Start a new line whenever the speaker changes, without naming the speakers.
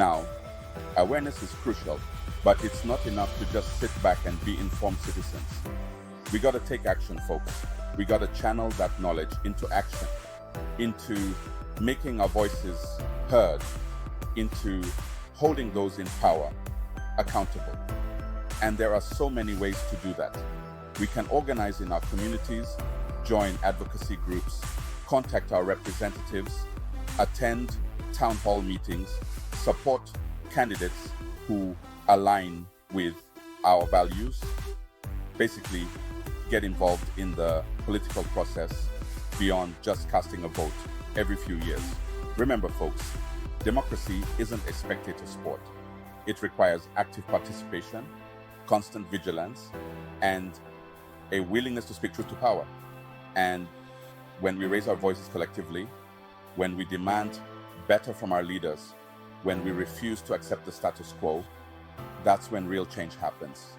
Now, awareness is crucial, but it's not enough to just sit back and be informed citizens. We got to take action, folks. We got to channel that knowledge into action, into making our voices heard, into holding those in power accountable. And there are so many ways to do that. We can organize in our communities, join advocacy groups, contact our representatives, attend town hall meetings, support candidates who align with our values, basically get involved in the political process beyond just casting a vote every few years. Remember, folks, democracy isn't a spectator sport. It requires active participation, constant vigilance, and a willingness to speak truth to power. And when we raise our voices collectively, when we demand better from our leaders, when we refuse to accept the status quo, that's when real change happens.